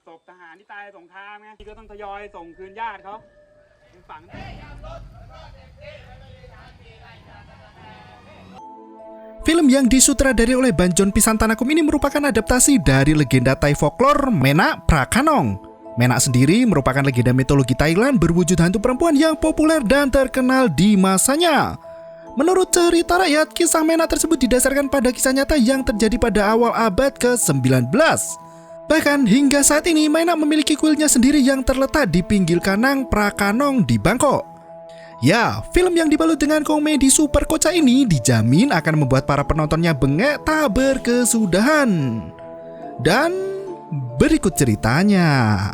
ศพทหารที่ตายในสงครามไงที่ก็ต้องทยอยส่งคืนญาติเขาฝัง Film yang disutradari oleh Banjon Pisantanakum ini merupakan adaptasi dari legenda Thai folklore Menak Prakanong. Menak sendiri merupakan legenda mitologi Thailand berwujud hantu perempuan yang populer dan terkenal di masanya. Menurut cerita rakyat, kisah Menak tersebut didasarkan pada kisah nyata yang terjadi pada awal abad ke-19. Bahkan hingga saat ini Menak memiliki kuilnya sendiri yang terletak di pinggir Kanang Prakanong di Bangkok. Ya, film yang dibalut dengan komedi super kocak ini dijamin akan membuat para penontonnya bengek tak berkesudahan. Dan berikut ceritanya.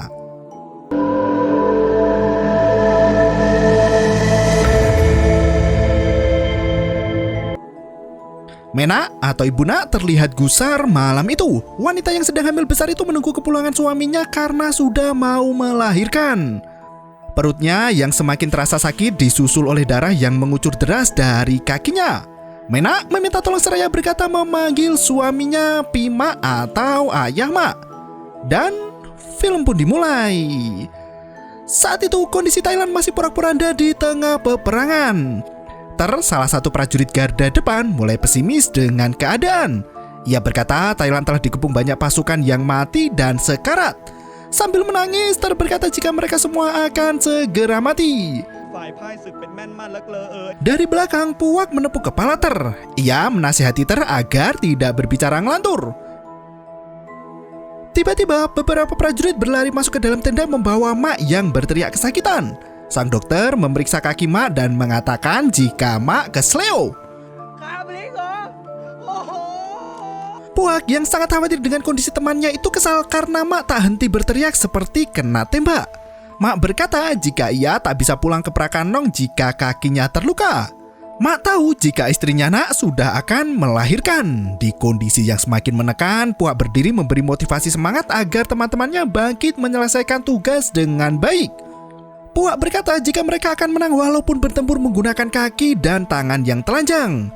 Menak atau Ibu Nak terlihat gusar malam itu. Wanita yang sedang hamil besar itu menunggu kepulangan suaminya karena sudah mau melahirkan. Perutnya yang semakin terasa sakit disusul oleh darah yang mengucur deras dari kakinya. Menak meminta tolong seraya berkata memanggil suaminya Pima atau Ayah Mak. Dan film pun dimulai. Saat itu kondisi Thailand masih porak-poranda di tengah peperangan. Salah satu prajurit garda depan mulai pesimis dengan keadaan. Ia berkata Thailand telah dikepung banyak pasukan yang mati dan sekarat. Sambil menangis berkata jika mereka semua akan segera mati. Dari belakang Puak menepuk kepala Ia menasihati agar tidak berbicara ngelantur. Tiba-tiba beberapa prajurit berlari masuk ke dalam tenda membawa Mak yang berteriak kesakitan. Sang dokter memeriksa kaki Mak dan mengatakan jika Mak kesleo. Puak yang sangat khawatir dengan kondisi temannya itu kesal karena Mak tak henti berteriak seperti kena tembak. Mak berkata jika ia tak bisa pulang ke Prakanong jika kakinya terluka. Mak tahu jika istrinya Nak sudah akan melahirkan. Di kondisi yang semakin menekan, Puak berdiri memberi motivasi semangat agar teman-temannya bangkit menyelesaikan tugas dengan baik. Puak berkata jika mereka akan menang walaupun bertempur menggunakan kaki dan tangan yang telanjang.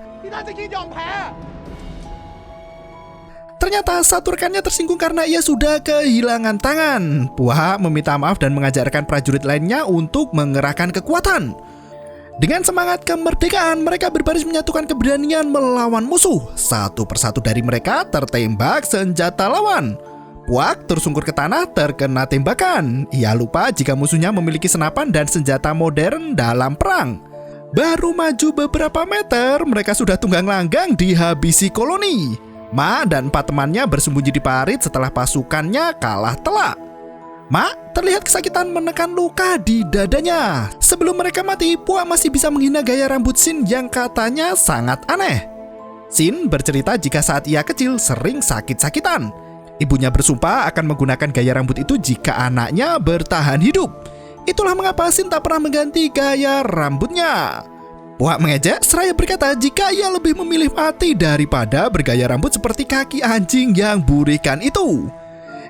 Ternyata satu rekannya tersinggung karena ia sudah kehilangan tangan. Puak meminta maaf dan mengajarkan prajurit lainnya untuk mengerahkan kekuatan. Dengan semangat kemerdekaan, mereka berbaris menyatukan keberanian melawan musuh. Satu persatu dari mereka tertembak senjata lawan. Puak tersungkur ke tanah terkena tembakan. Ia lupa jika musuhnya memiliki senapan dan senjata modern dalam perang. Baru maju beberapa meter, mereka sudah tunggang langgang dihabisi koloni. Mak dan 4 temannya bersembunyi di parit setelah pasukannya kalah telak. Mak terlihat kesakitan menekan luka di dadanya. Sebelum mereka mati, Puak masih bisa menghina gaya rambut Sin yang katanya sangat aneh. Sin bercerita jika saat ia kecil sering sakit-sakitan. Ibunya bersumpah akan menggunakan gaya rambut itu jika anaknya bertahan hidup. Itulah mengapa Sin tak pernah mengganti gaya rambutnya. Puak mengejek seraya berkata jika ia lebih memilih mati daripada bergaya rambut seperti kaki anjing yang burikan itu.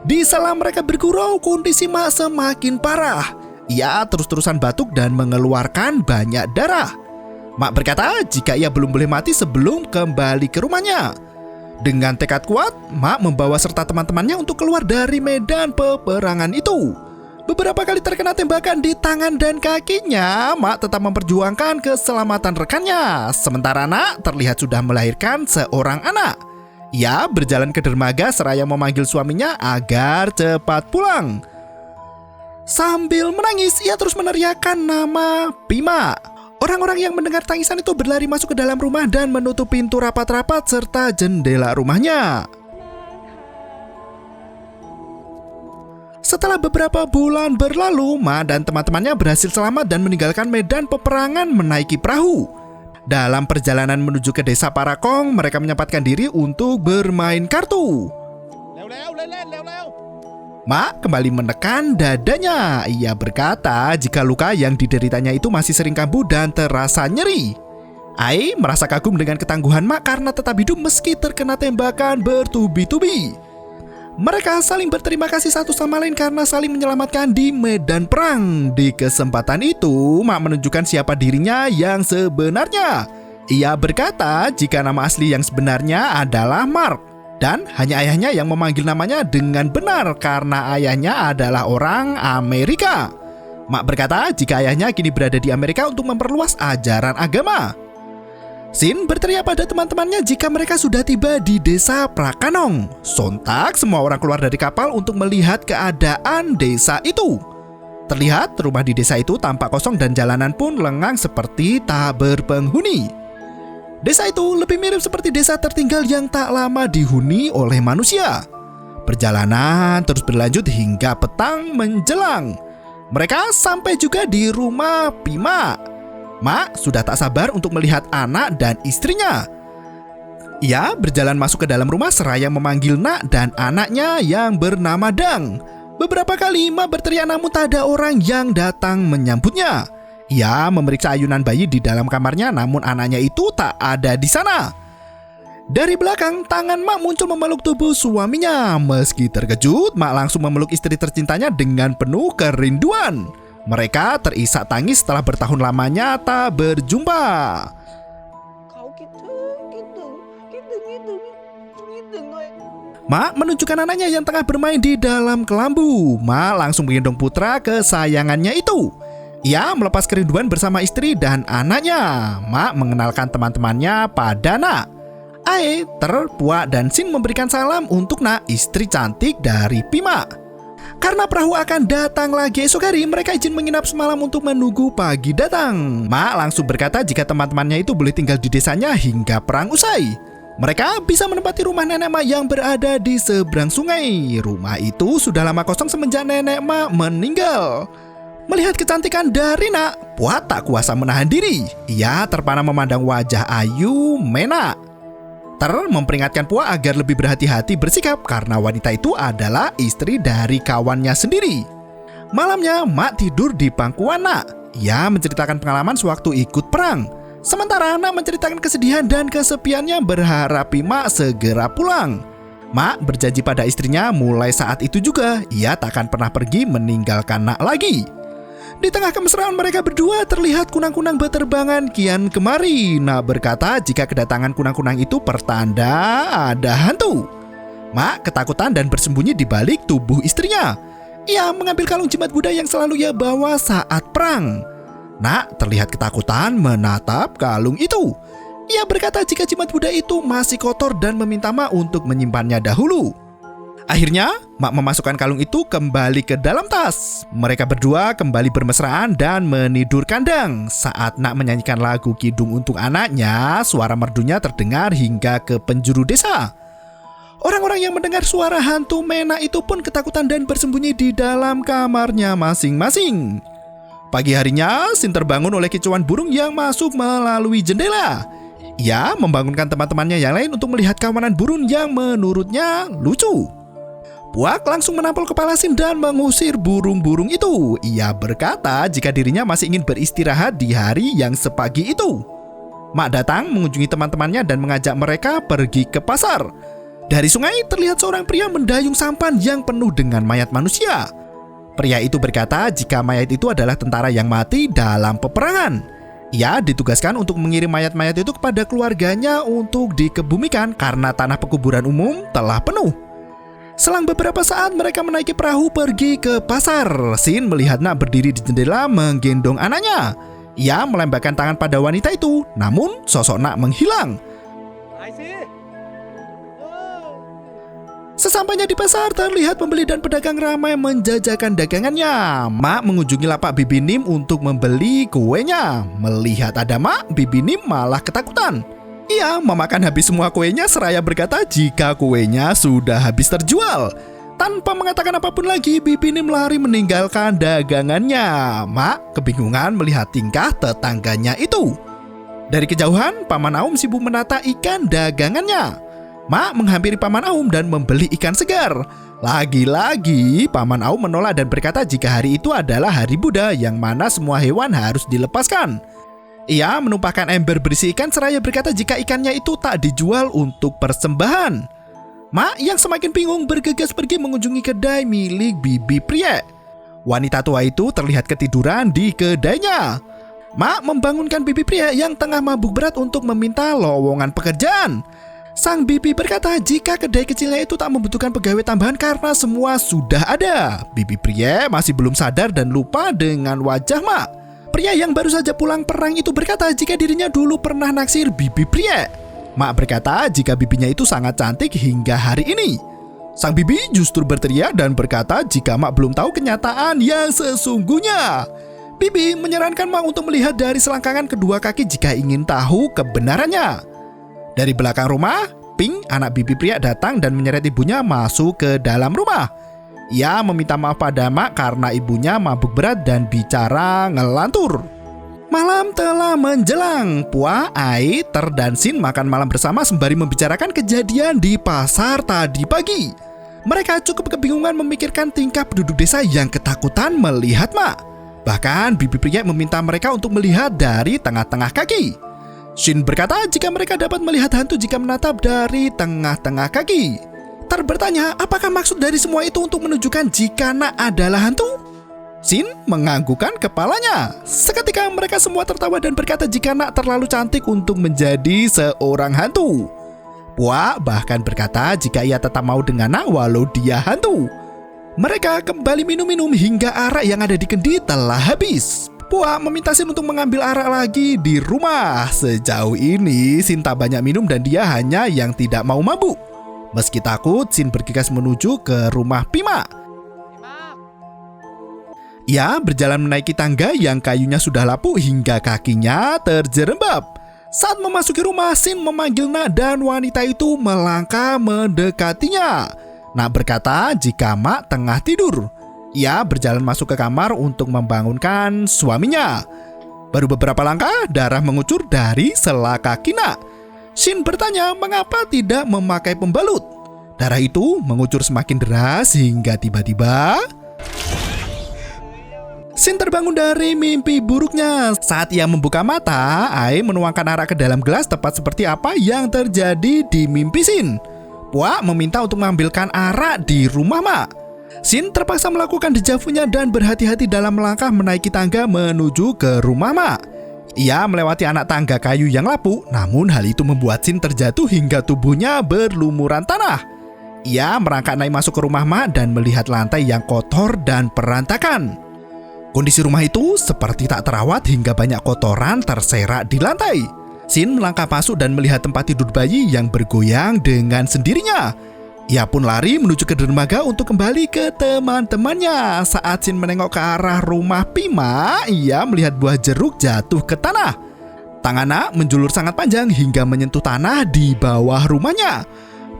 Di sela mereka bergurau, kondisi Mak semakin parah. Ia terus-terusan batuk dan mengeluarkan banyak darah. Mak berkata jika ia belum boleh mati sebelum kembali ke rumahnya. Dengan tekad kuat, Mak membawa serta teman-temannya untuk keluar dari medan peperangan itu. Beberapa kali terkena tembakan di tangan dan kakinya, Mak tetap memperjuangkan keselamatan rekannya. Sementara Nak terlihat sudah melahirkan seorang anak. Ia berjalan ke dermaga seraya memanggil suaminya agar cepat pulang. Sambil menangis, ia terus meneriakkan nama Pima. Orang-orang yang mendengar tangisan itu berlari masuk ke dalam rumah dan menutup pintu rapat-rapat serta jendela rumahnya. Setelah beberapa bulan berlalu, Ma dan teman-temannya berhasil selamat dan meninggalkan medan peperangan menaiki perahu. Dalam perjalanan menuju ke desa Parakong, mereka menyempatkan diri untuk bermain kartu. Ma kembali menekan dadanya. Ia berkata jika luka yang dideritanya itu masih sering kambuh dan terasa nyeri. Ai merasa kagum dengan ketangguhan Ma karena tetap hidup meski terkena tembakan bertubi-tubi. Mereka saling berterima kasih satu sama lain karena saling menyelamatkan di medan perang. Di kesempatan itu, Mak menunjukkan siapa dirinya yang sebenarnya. Ia berkata jika nama asli yang sebenarnya adalah Mark. Dan hanya ayahnya yang memanggil namanya dengan benar karena ayahnya adalah orang Amerika. Mak berkata jika ayahnya kini berada di Amerika untuk memperluas ajaran agama. Sin berteriak pada teman-temannya jika mereka sudah tiba di desa Prakanong. Sontak semua orang keluar dari kapal untuk melihat keadaan desa itu. Terlihat rumah di desa itu tampak kosong dan jalanan pun lengang seperti tak berpenghuni. Desa itu lebih mirip seperti desa tertinggal yang tak lama dihuni oleh manusia. Perjalanan terus berlanjut hingga petang menjelang. Mereka sampai juga di rumah Pima. Mak sudah tak sabar untuk melihat anak dan istrinya. Ia berjalan masuk ke dalam rumah seraya memanggil Nak dan anaknya yang bernama Dang. Beberapa kali Mak berteriak namun tak ada orang yang datang menyambutnya. Ia memeriksa ayunan bayi di dalam kamarnya namun anaknya itu tak ada di sana. Dari belakang, tangan Mak muncul memeluk tubuh suaminya. Meski terkejut, Mak langsung memeluk istri tercintanya dengan penuh kerinduan. Mereka terisak tangis setelah bertahun lamanya tak berjumpa. Mak menunjukkan anaknya yang tengah bermain di dalam kelambu. Mak langsung menggendong putra kesayangannya itu. Ia melepas kerinduan bersama istri dan anaknya. Mak mengenalkan teman-temannya pada Nak. Ae, Ter, Puak, dan Sin memberikan salam untuk Nak, istri cantik dari Pima. Karena perahu akan datang lagi esok hari, mereka izin menginap semalam untuk menunggu pagi datang. Mak langsung berkata jika teman-temannya itu boleh tinggal di desanya hingga perang usai. Mereka bisa menempati rumah nenek Mak yang berada di seberang sungai. Rumah itu sudah lama kosong semenjak nenek Mak meninggal. Melihat kecantikan dari Nak, Puak tak kuasa menahan diri. Ia terpana memandang wajah ayu Mena. Ter memperingatkan Puak agar lebih berhati-hati bersikap karena wanita itu adalah istri dari kawannya sendiri. Malamnya Mak tidur di pangkuan Nak. Ia menceritakan pengalaman sewaktu ikut perang. Sementara Nak menceritakan kesedihan dan kesepiannya berharap Mak segera pulang. Mak berjanji pada istrinya mulai saat itu juga ia tak akan pernah pergi meninggalkan Nak lagi. Di tengah kemesraan mereka berdua terlihat kunang-kunang berterbangan kian kemari. Nak berkata jika kedatangan kunang-kunang itu pertanda ada hantu. Mak ketakutan dan bersembunyi di balik tubuh istrinya. Ia mengambil kalung jimat Buddha yang selalu ia bawa saat perang. Nak terlihat ketakutan menatap kalung itu. Ia berkata jika jimat Buddha itu masih kotor dan meminta Mak untuk menyimpannya dahulu. Akhirnya, Mak memasukkan kalung itu kembali ke dalam tas. Mereka berdua kembali bermesraan dan menidurkan Dang. Saat Nak menyanyikan lagu kidung untuk anaknya, suara merdunya terdengar hingga ke penjuru desa. Orang-orang yang mendengar suara hantu Mena itu pun ketakutan dan bersembunyi di dalam kamarnya masing-masing. Pagi harinya, Sin terbangun oleh kicauan burung yang masuk melalui jendela. Ia membangunkan teman-temannya yang lain untuk melihat kawanan burung yang menurutnya lucu. Puak langsung menampol kepala Sin dan mengusir burung-burung itu. Ia berkata jika dirinya masih ingin beristirahat di hari yang sepagi itu. Mak datang mengunjungi teman-temannya dan mengajak mereka pergi ke pasar. Dari sungai terlihat seorang pria mendayung sampan yang penuh dengan mayat manusia. Pria itu berkata jika mayat itu adalah tentara yang mati dalam peperangan. Ia ditugaskan untuk mengirim mayat-mayat itu kepada keluarganya untuk dikebumikan karena tanah pekuburan umum telah penuh. Selang beberapa saat mereka menaiki perahu pergi ke pasar. Sin melihat Nak berdiri di jendela menggendong anaknya. Ia melambaikan tangan pada wanita itu, namun sosok Nak menghilang. Sesampainya di pasar terlihat pembeli dan pedagang ramai menjajakan dagangannya. Mak mengunjungi lapak Bibi Nim untuk membeli kuenya. Melihat ada Mak, Bibi Nim malah ketakutan. Ia memakan habis semua kuenya seraya berkata jika kuenya sudah habis terjual. Tanpa mengatakan apapun lagi, Bibi Nim lari meninggalkan dagangannya. Mak kebingungan melihat tingkah tetangganya itu. Dari kejauhan, Paman Aum sibuk menata ikan dagangannya. Mak menghampiri Paman Aum dan membeli ikan segar. Lagi-lagi, Paman Aum menolak dan berkata jika hari itu adalah hari Buddha yang mana semua hewan harus dilepaskan. Ia menumpahkan ember berisi ikan seraya berkata jika ikannya itu tak dijual untuk persembahan. Mak yang semakin bingung bergegas pergi mengunjungi kedai milik Bibi Prie. Wanita tua itu terlihat ketiduran di kedainya. Mak membangunkan Bibi Prie yang tengah mabuk berat untuk meminta lowongan pekerjaan. Sang bibi berkata jika kedai kecilnya itu tak membutuhkan pegawai tambahan karena semua sudah ada. Bibi pria masih belum sadar dan lupa dengan wajah Mak. Pria yang baru saja pulang perang itu berkata jika dirinya dulu pernah naksir bibi pria. Mak berkata jika bibinya itu sangat cantik hingga hari ini. Sang bibi justru berteriak dan berkata jika Mak belum tahu kenyataan yang sesungguhnya. Bibi menyarankan Mak untuk melihat dari selangkangan kedua kaki jika ingin tahu kebenarannya. Dari belakang rumah, Pink, anak bibi pria datang dan menyeret ibunya masuk ke dalam rumah. Ia meminta maaf pada Mak karena ibunya mabuk berat dan bicara ngelantur. Malam telah menjelang. Pua, Ai, Ter, dan Sin makan malam bersama sembari membicarakan kejadian di pasar tadi pagi. Mereka cukup kebingungan memikirkan tingkah penduduk desa yang ketakutan melihat Mak. Bahkan bibi pria meminta mereka untuk melihat dari tengah-tengah kaki. Shin berkata jika mereka dapat melihat hantu jika menatap dari tengah-tengah kaki. Ter bertanya apakah maksud dari semua itu untuk menunjukkan jika Nak adalah hantu? Shin menganggukkan kepalanya. Seketika mereka semua tertawa dan berkata jika Nak terlalu cantik untuk menjadi seorang hantu. Pua bahkan berkata jika ia tetap mau dengan Nak walau dia hantu. Mereka kembali minum-minum hingga arak yang ada di kendi telah habis. Pua meminta Sin untuk mengambil arak lagi di rumah. Sejauh ini Sin tak banyak minum dan dia hanya yang tidak mau mabuk. Meski takut, Sin bergegas menuju ke rumah Pima. Ia berjalan menaiki tangga yang kayunya sudah lapuk hingga kakinya terjerembab. Saat memasuki rumah, Sin memanggil Nak dan wanita itu melangkah mendekatinya. Nak berkata jika Mak tengah tidur. Ia berjalan masuk ke kamar untuk membangunkan suaminya. Baru beberapa langkah, darah mengucur dari sela kaki Nak. Shin bertanya mengapa tidak memakai pembalut. Darah itu mengucur semakin deras hingga tiba-tiba Shin terbangun dari mimpi buruknya. Saat ia membuka mata, Ai menuangkan arak ke dalam gelas tepat seperti apa yang terjadi di mimpi Shin. Pua meminta untuk mengambilkan arak di rumah Mak. Shin terpaksa melakukan dejavunya dan berhati-hati dalam melangkah menaiki tangga menuju ke rumah Mak. Ia melewati anak tangga kayu yang lapuk, namun hal itu membuat Shin terjatuh hingga tubuhnya berlumuran tanah. Ia merangkak naik masuk ke rumah Mak dan melihat lantai yang kotor dan berantakan. Kondisi rumah itu seperti tak terawat hingga banyak kotoran terserak di lantai. Shin melangkah masuk dan melihat tempat tidur bayi yang bergoyang dengan sendirinya. Ia pun lari menuju ke dermaga untuk kembali ke teman-temannya. Saat Shin menengok ke arah rumah Pima, ia melihat buah jeruk jatuh ke tanah. Tangan Nak menjulur sangat panjang hingga menyentuh tanah di bawah rumahnya.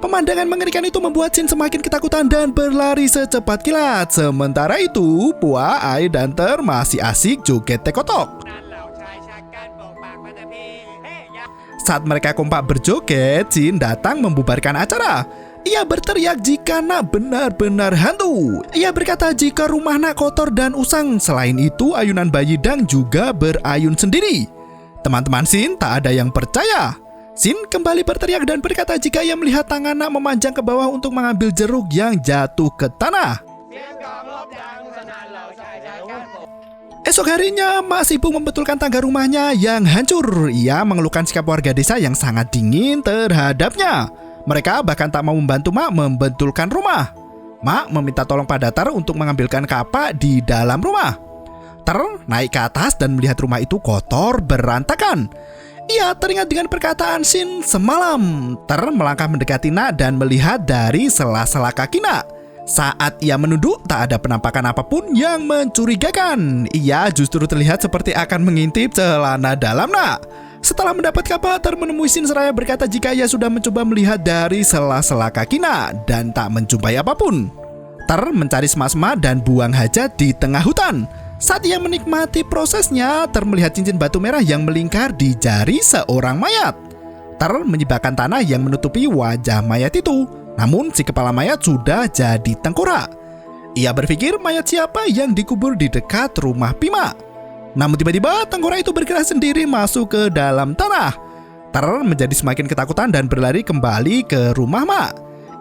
Pemandangan mengerikan itu membuat Shin semakin ketakutan dan berlari secepat kilat. Sementara itu, Pua, Ai, dan Ter masih asik joget tekotok. Saat mereka kompak berjoget, Shin datang membubarkan acara. Ia berteriak jika Nak benar-benar hantu. Ia berkata jika rumah Nak kotor dan usang. Selain itu, ayunan bayi Dang juga berayun sendiri. Teman-teman Shin tak ada yang percaya. Shin kembali berteriak dan berkata jika ia melihat tangan Nak memanjang ke bawah untuk mengambil jeruk yang jatuh ke tanah. Esok harinya, Mak sibuk membetulkan tangga rumahnya yang hancur. Ia mengeluhkan sikap warga desa yang sangat dingin terhadapnya. Mereka bahkan tak mau membantu Mak membetulkan rumah. Mak meminta tolong pada Ter untuk mengambilkan kapak di dalam rumah. Ter naik ke atas dan melihat rumah itu kotor berantakan. Ia teringat dengan perkataan Shin semalam. Ter melangkah mendekati Nak dan melihat dari sela-sela kaki Nak. Saat ia menunduk, tak ada penampakan apapun yang mencurigakan. Ia justru terlihat seperti akan mengintip celana dalam Nak. Setelah mendapat kabar, Ter menemui Shin seraya berkata jika ia sudah mencoba melihat dari sela-sela kaki Nak dan tak menjumpai apapun. Ter mencari semak-semak dan buang hajat di tengah hutan. Saat ia menikmati prosesnya, Ter melihat cincin batu merah yang melingkar di jari seorang mayat. Ter menyibakkan tanah yang menutupi wajah mayat itu. Namun si kepala mayat sudah jadi tengkorak. Ia berpikir mayat siapa yang dikubur di dekat rumah Pima. Namun tiba-tiba tengkorak itu bergerak sendiri masuk ke dalam tanah. Ter menjadi semakin ketakutan dan berlari kembali ke rumah Mak.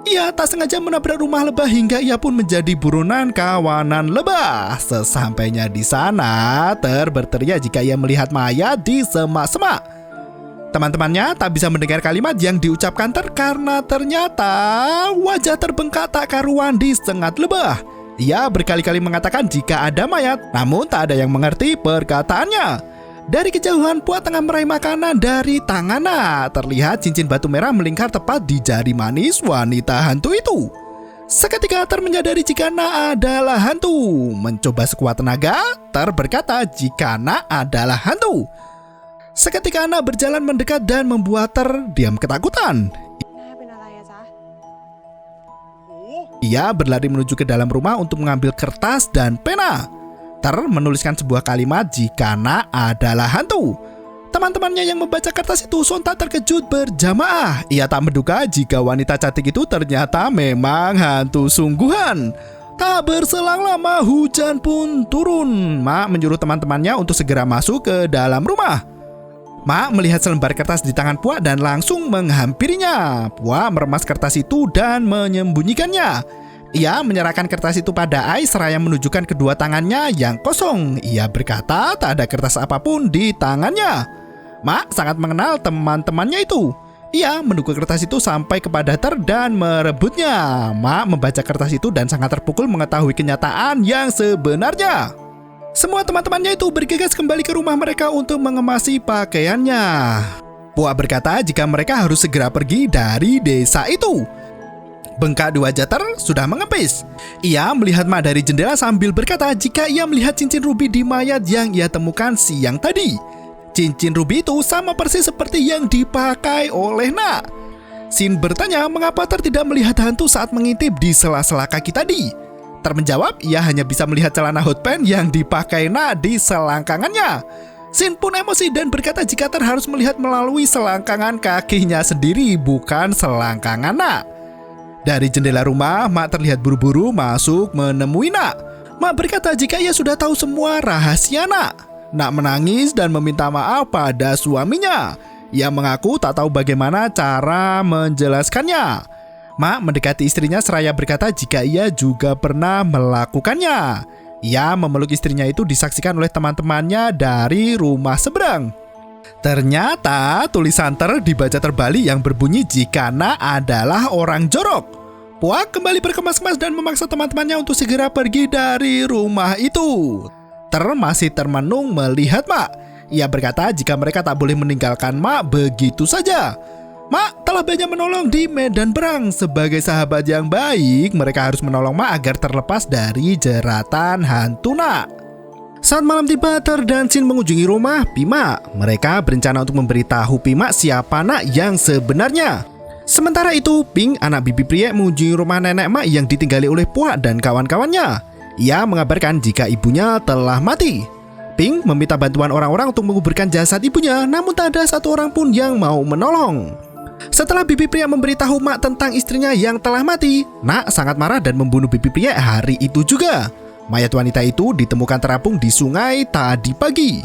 Ia tak sengaja menabrak rumah lebah hingga ia pun menjadi buronan kawanan lebah. Sesampainya di sana, Ter berteriak jika ia melihat mayat di semak-semak. Teman-temannya tak bisa mendengar kalimat yang diucapkan karena ternyata wajah terbengkak tak karuan disengat lebah. Ia berkali-kali mengatakan jika ada mayat, namun tak ada yang mengerti perkataannya. Dari kejauhan Puak tengah meraih makanan dari tangannya. Terlihat cincin batu merah melingkar tepat di jari manis wanita hantu itu. Seketika Ter menyadari jika Na adalah hantu. Mencoba sekuat tenaga, Ter berkata jika Na adalah hantu. Seketika Na berjalan mendekat dan membuat Ter diam ketakutan. Ia berlari menuju ke dalam rumah untuk mengambil kertas dan pena. Ter menuliskan sebuah kalimat jika Na adalah hantu. Teman-temannya yang membaca kertas itu sontak terkejut berjamaah. Ia tak menduga jika wanita cantik itu ternyata memang hantu sungguhan. Tak berselang lama hujan pun turun. Mak menyuruh teman-temannya untuk segera masuk ke dalam rumah. Mak melihat selembar kertas di tangan Puak dan langsung menghampirinya. Puak meremas kertas itu dan menyembunyikannya. Ia menyerahkan kertas itu pada Ai seraya menunjukkan kedua tangannya yang kosong. Ia berkata tak ada kertas apapun di tangannya. Mak sangat mengenal teman-temannya itu. Ia menduga kertas itu sampai kepada Ter dan merebutnya. Mak membaca kertas itu dan sangat terpukul mengetahui kenyataan yang sebenarnya. Semua teman-temannya itu bergegas kembali ke rumah mereka untuk mengemasi pakaiannya. Puak berkata jika mereka harus segera pergi dari desa itu. Bengkak di wajah Ter sudah mengepis. Ia melihat Mak dari jendela sambil berkata jika ia melihat cincin rubi di mayat yang ia temukan siang tadi. Cincin rubi itu sama persis seperti yang dipakai oleh Na. Sin bertanya mengapa Ter tidak melihat hantu saat mengintip di sela-sela kaki tadi. Ter menjawab ia hanya bisa melihat celana hot pants yang dipakai Na di selangkangannya. Sin pun emosi dan berkata jika Ter harus melihat melalui selangkangan kakinya sendiri, bukan selangkangan Na. Dari jendela rumah, Mak terlihat buru-buru masuk menemui Na. Mak berkata jika ia sudah tahu semua rahasia Na. Nak menangis dan meminta maaf pada suaminya. Ia mengaku tak tahu bagaimana cara menjelaskannya. Mak mendekati istrinya seraya berkata jika ia juga pernah melakukannya. Ia memeluk istrinya itu disaksikan oleh teman-temannya dari rumah seberang. Ternyata tulisan Ter dibaca terbalik yang berbunyi jika Na adalah orang jorok. Puak kembali berkemas-kemas dan memaksa teman-temannya untuk segera pergi dari rumah itu. Ter masih termenung melihat Mak. Ia berkata jika mereka tak boleh meninggalkan Mak begitu saja. Mak telah banyak menolong di medan perang. Sebagai sahabat yang baik, mereka harus menolong Mak agar terlepas dari jeratan hantu Na. Saat malam tiba, Ter dan Sin mengunjungi rumah Pima. Mereka berencana untuk memberitahu Pima siapa Nak yang sebenarnya. Sementara itu, Ping, anak bibi pria, mengunjungi rumah nenek Mak yang ditinggali oleh Puak dan kawan-kawannya. Ia mengabarkan jika ibunya telah mati. Ping meminta bantuan orang-orang untuk menguburkan jasad ibunya, namun tak ada satu orang pun yang mau menolong. Setelah bibi pria memberitahu Mak tentang istrinya yang telah mati, Nak sangat marah dan membunuh bibi pria hari itu juga. Mayat wanita itu ditemukan terapung di sungai tadi pagi.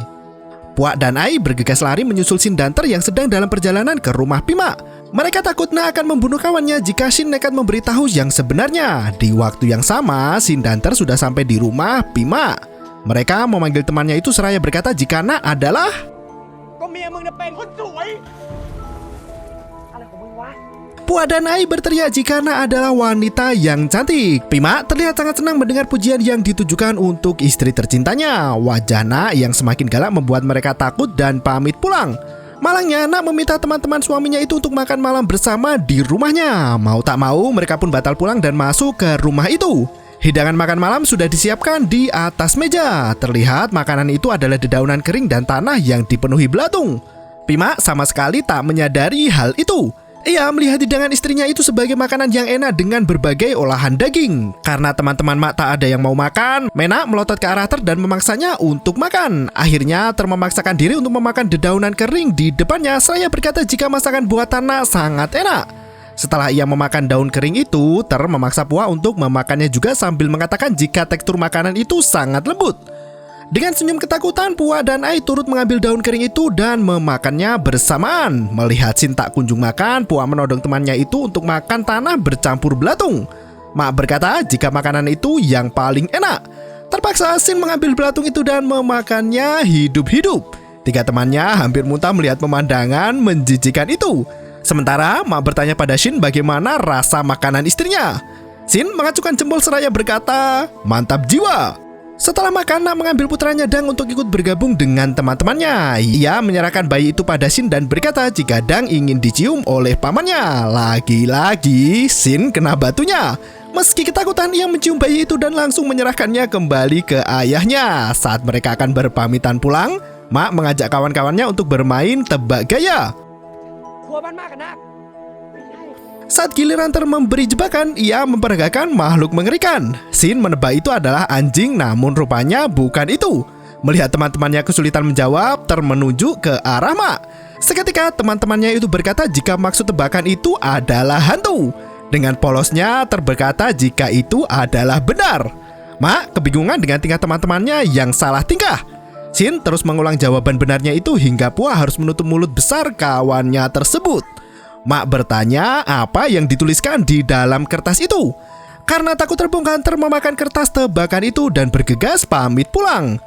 Puak dan Ai bergegas lari menyusul Sin dan Ter yang sedang dalam perjalanan ke rumah Pima. Mereka takut Nak akan membunuh kawannya jika Sin nekat memberitahu yang sebenarnya. Di waktu yang sama, Sin dan Ter sudah sampai di rumah Pima. Mereka memanggil temannya itu seraya berkata jika Nak adalah Puak dan Ai berteriak jika Nak adalah wanita yang cantik. Pima terlihat sangat senang mendengar pujian yang ditujukan untuk istri tercintanya. Wajah Nak yang semakin galak membuat mereka takut dan pamit pulang. Malangnya Nak meminta teman-teman suaminya itu untuk makan malam bersama di rumahnya. Mau tak mau mereka pun batal pulang dan masuk ke rumah itu. Hidangan makan malam sudah disiapkan di atas meja. Terlihat makanan itu adalah dedaunan kering dan tanah yang dipenuhi belatung. Pima sama sekali tak menyadari hal itu. Ia melihat hidangan istrinya itu sebagai makanan yang enak dengan berbagai olahan daging. Karena teman-teman Mak tak ada yang mau makan, Mena melotot ke arah Ter dan memaksanya untuk makan. Akhirnya Ter memaksakan diri untuk memakan dedaunan kering di depannya seraya berkata jika masakan buatan Nak sangat enak. Setelah ia memakan daun kering itu, Ter memaksa Puak untuk memakannya juga sambil mengatakan jika tekstur makanan itu sangat lembut. Dengan senyum ketakutan, Puak dan Ai turut mengambil daun kering itu dan memakannya bersamaan. Melihat Sin tak kunjung makan, Puak menodong temannya itu untuk makan tanah bercampur belatung. Mak berkata jika makanan itu yang paling enak. Terpaksa Sin mengambil belatung itu dan memakannya hidup-hidup. Tiga temannya hampir muntah melihat pemandangan menjijikan itu. Sementara Mak bertanya pada Shin bagaimana rasa makanan istrinya. Shin mengacungkan jempol seraya berkata, "Mantap jiwa." Setelah makan, Nak mengambil putranya Dang untuk ikut bergabung dengan teman-temannya. Ia menyerahkan bayi itu pada Shin dan berkata jika Dang ingin dicium oleh pamannya. Lagi-lagi Shin kena batunya. Meski ketakutan, ia mencium bayi itu dan langsung menyerahkannya kembali ke ayahnya. Saat mereka akan berpamitan pulang, Mak mengajak kawan-kawannya untuk bermain tebak gaya. Saat giliran memberi jebakan, ia memperagakan makhluk mengerikan. Shin menebak itu adalah anjing, namun rupanya bukan itu. Melihat teman-temannya kesulitan menjawab, menuju ke arah Mak. Seketika teman-temannya itu berkata jika maksud tebakan itu adalah hantu. Dengan polosnya berkata jika itu adalah benar. Mak kebingungan dengan tingkah teman-temannya yang salah tingkah. Shin terus mengulang jawaban benarnya itu hingga Pua harus menutup mulut besar kawannya tersebut. Mak bertanya apa yang dituliskan di dalam kertas itu. Karena takut terbongkar, memakan kertas tebakan itu dan bergegas pamit pulang.